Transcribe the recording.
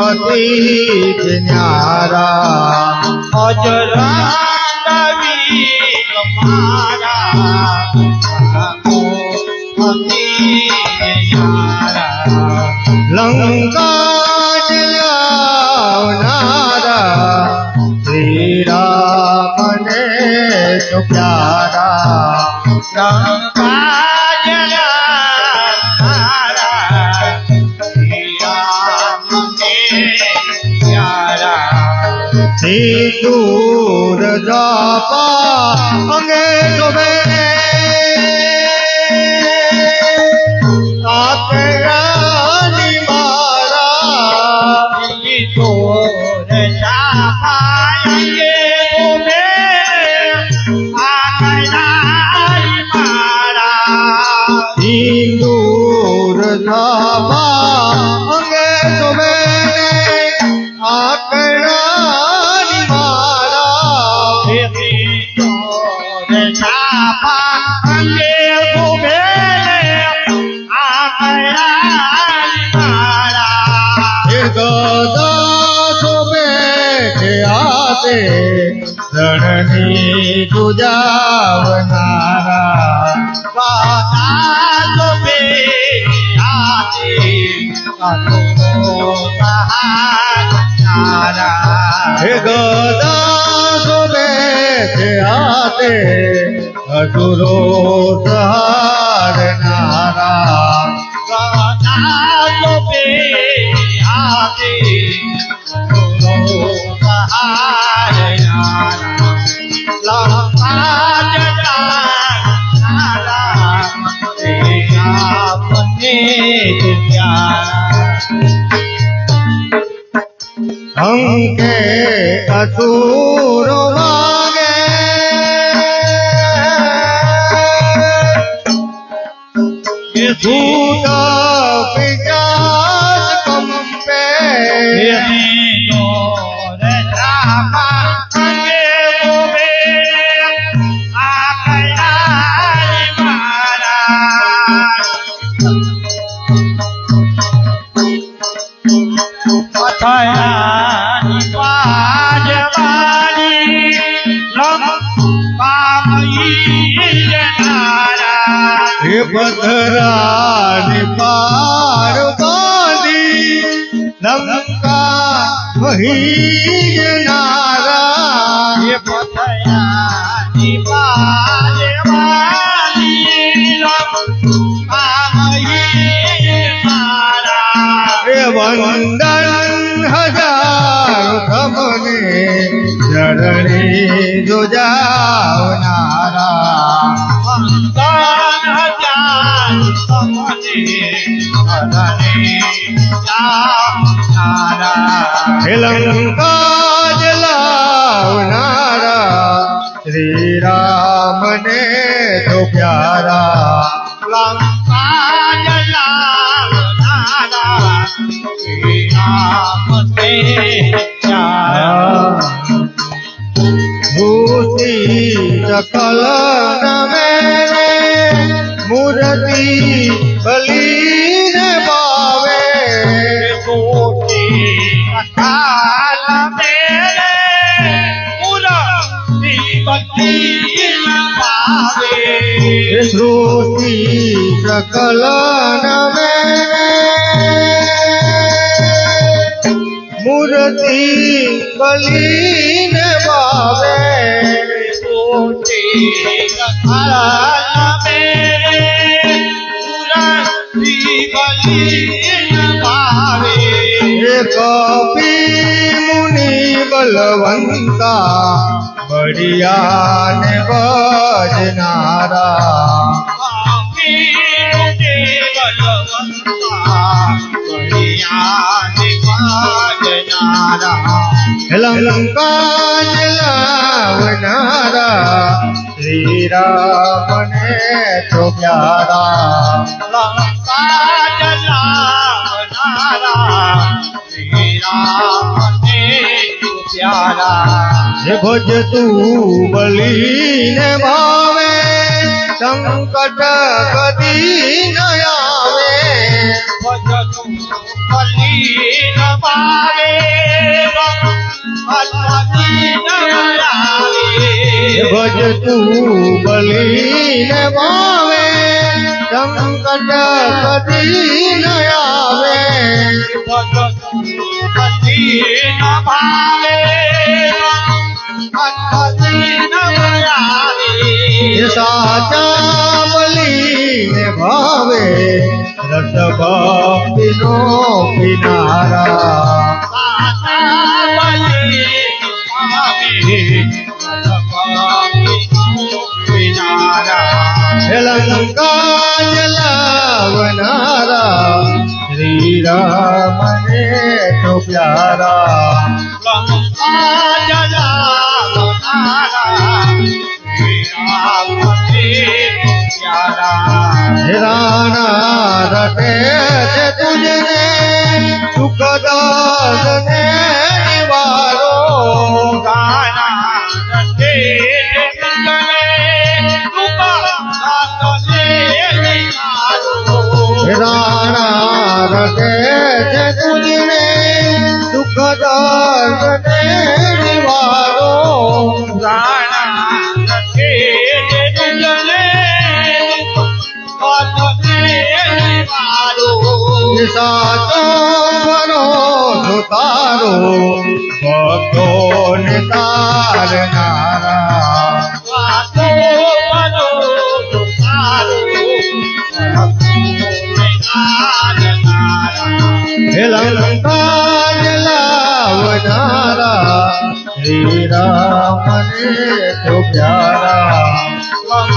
अतीत न्यारा अजरांडवी मारा लंका जलावनारा श्री राम ने तो प्यारा लंका जलावनारा श्री राम ने प्यारा सिंदूर जापा अंगे डूबे आकरानी मारा सिंदूर जापाएंगे तुम्हें आकरानी मारा सिंदूर जापा अंगे डूबे आकरानी मारा सिंदूर जापाएंगे तुम्हें आकरानी मारा गदा तो बैठे आते रणनी तुझावनारा बादल पे आते अनुभव सहारा गदा तो बैठे आते अधुरो सहार नारा बादल पे आते अनुभव सहारा लंका जलावनारा तेरा अपने प्यारा अंके असुर वागे भूत पिशाच कंपे सिंदूर जापाएंगे तुम्हें आकरानी मारा पथयानी पाजवानी लंका मयी नारा हे पथरानी पार बांधी लंका वही नारा ये पथयानी पाजवानी लंका मयी नारा हे वंदन हजार कमने जरणी जो जावनारा वंदन हजार कमने जरणी जावनारा हे लंका जलावनारा श्री राम ने तो प्यारा लंका जलावनारा श्री राम से प्यारा मूर्ति सकल न मेरे मूर्ति बलीन पावे कोटि अकाल मेरे मूर्ति बलीन पावे श्रुति सकल न मेरे मूर्ति बलीन पावे कोटि अकाल मेरे मूर्ति बलीन पावे कपि मुनि बलवंता बढ़िया ने बजनारा लंका जलावनारा श्री राम ने तो प्यारा लंका जलावनारा श्री राम ने तो प्यारा भज तू बलीन भावे संकट कदी न आवे भज तू बलीन ભાવે ભજ તું બલીને ભાવે સંકટ કદી ન આવે સાચા બલીને ભાવે રસ ભક્તિનો કિનારા લંકા જલાવનારા શ્રી રામને તો પ્યારા રાણા રટે છે તુજને સુખદાસને નિવારો રાણા રટે છે તુજને સુખદાસને નિવારો સાચો ભરોસો તારો ભક્તોને તારનારા લંકા જલાવનારા શ્રી રામને તો પ્યારા